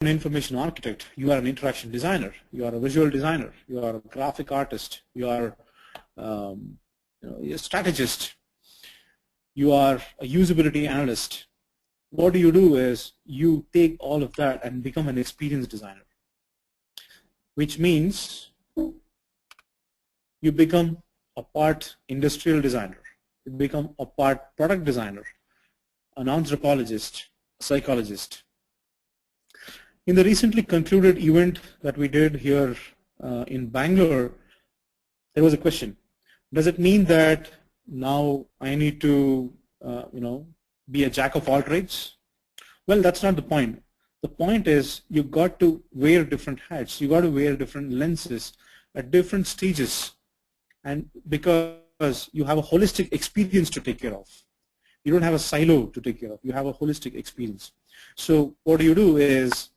an information architect, you are an interaction designer, you are a visual designer, you are a graphic artist, you are a strategist, you are a usability analyst. What do you do is you take all of that and become an experience designer, which means you become a part industrial designer, you become a part product designer, an anthropologist, a psychologist. In the recently concluded event that we did here in Bangalore, there was a question. Does it mean that now I need to, be a jack of all trades? Well, that's not the point. The point is you got to wear different hats. You got to wear different lenses at different stages, and because you have a holistic experience to take care of. You don't have a silo to take care of. You have a holistic experience. So what do you do is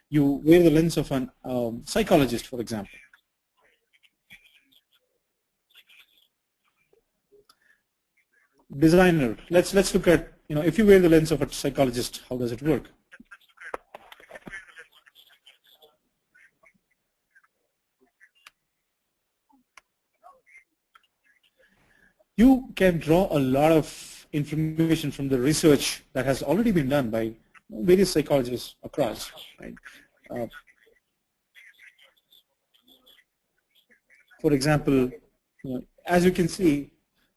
you wear the lens of an psychologist, for example. Designer. Let's look at, if you wear the lens of a psychologist, how does it work? You can draw a lot of information from the research that has already been done by various psychologists across, right? For example, as you can see,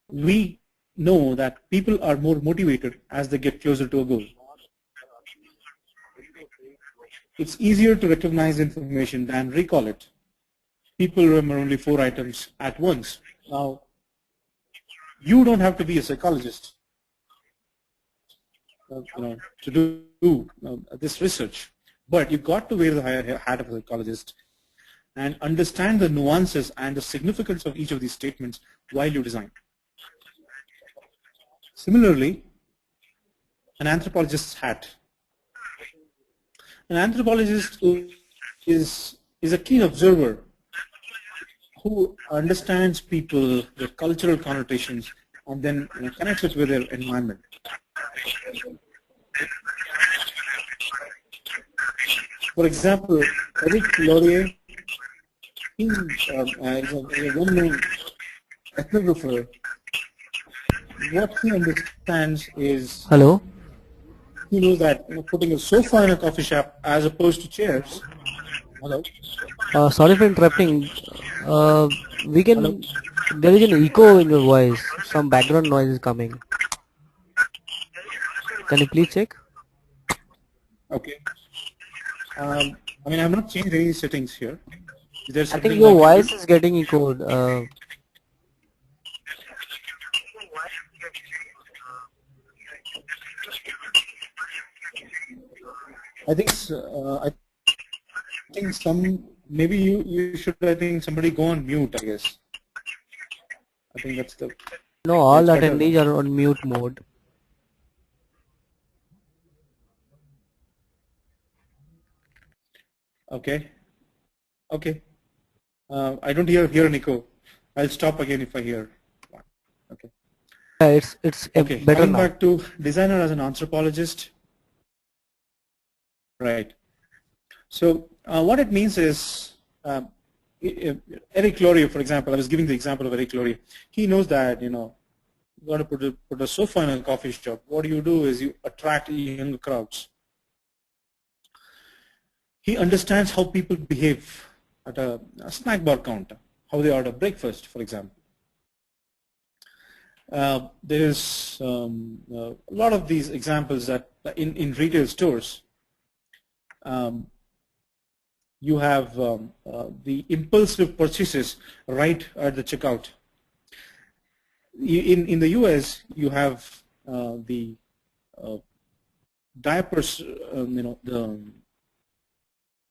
we know that people are more motivated as they get closer to a goal. It's easier to recognize information than recall it. People remember only 4 items at once. Now, you don't have to be a psychologist to do this research, but you got to wear the hat of a psychologist and understand the nuances and the significance of each of these statements while you design. Similarly, an anthropologist's hat. An anthropologist is a keen observer who understands people, their cultural connotations, and then connects it with their environment. For example, Eric Laurier, he is a well-known ethnographer. What he understands is, hello. He knows that putting a sofa in a coffee shop as opposed to chairs. Hello. Sorry for interrupting. We can. Hello? There is an echo in your voice. Some background noise is coming. Can you please check? Okay. I mean, I have not changed any settings here. Is there I something think your that voice is getting echoed. I think maybe you should, I think somebody go on mute, I guess. I think that's the. No, all that's better. attendees are on mute mode. Okay. Okay. I don't hear an echo. I'll stop again if I hear one. Okay. It's Okay. better Coming now. back to designer as an anthropologist. Right. So what it means is, Eric Laurier, for example, I was giving the example of Eric Laurier. He knows that, you got to put a sofa in a coffee shop. What you do is you attract younger crowds. He understands how people behave at a snack bar counter, how they order breakfast, for example. There is a lot of these examples that in retail stores, you have the impulsive purchases right at the checkout. In the US, you have the diapers, the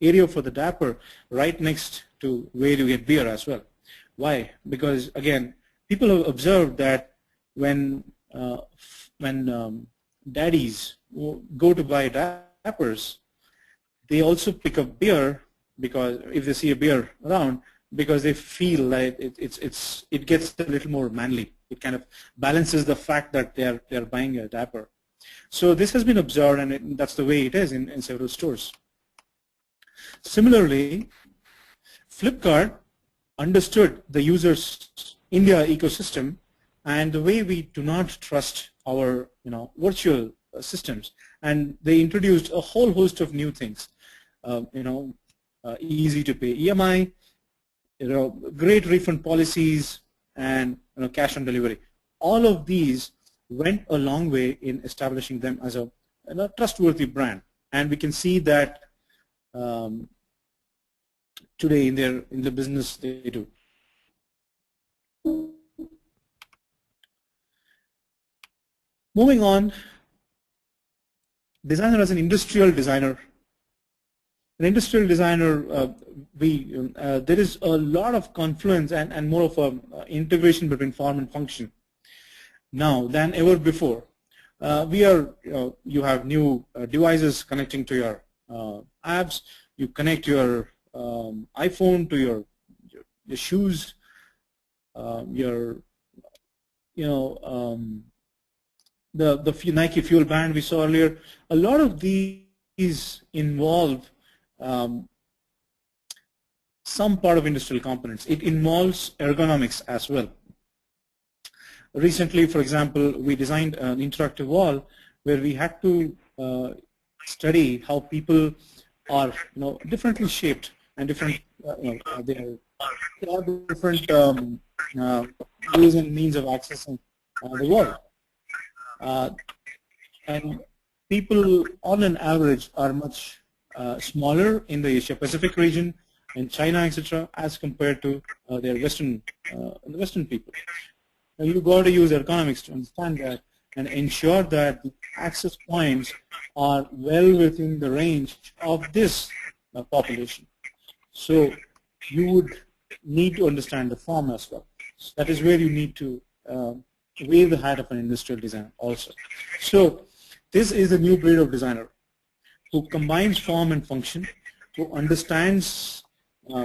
area for the diaper right next to where you get beer as well. Why? Because again, people have observed that when daddies go to buy diapers, they also pick up beer, because if they see a beer around, because they feel like it gets a little more manly. It kind of balances the fact that they're buying a diaper. So this has been observed, and that's the way it is in several stores. Similarly, Flipkart understood the user's India ecosystem and the way we do not trust our virtual systems, and they introduced a whole host of new things. Easy to pay EMI, great refund policies, and cash on delivery. All of these went a long way in establishing them as a trustworthy brand, and we can see that today in the business they do. Moving on, designer as an industrial designer. An industrial designer, there is a lot of confluence and more of a integration between form and function now than ever before. You have new devices connecting to your apps. You connect your iPhone to your shoes, the Nike Fuel Band we saw earlier. A lot of these involve some part of industrial components. It involves ergonomics as well. Recently, for example, we designed an interactive wall where we had to study how people are differently shaped and different they have different ways and means of accessing the wall. And people on an average are much smaller in the Asia Pacific region, in China, etc., as compared to their Western people. Now you've got to use ergonomics to understand that and ensure that the access points are well within the range of this population. So you would need to understand the form as well. So that is where you need to wear the hat of an industrial designer also. So this is a new breed of designer who combines form and function, who understands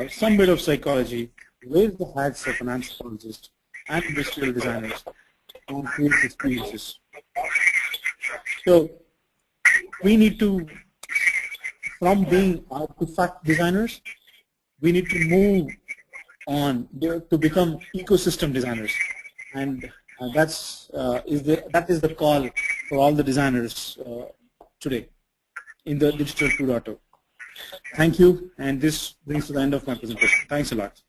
some bit of psychology, wears the hats of an anthropologist and industrial designers, and creates experiences. So we need to, from being artifact designers, we need to move on to become ecosystem designers, and that is the call for all the designers today in the Digital 2.0. Thank you, and this brings to the end of my presentation. Thanks a lot.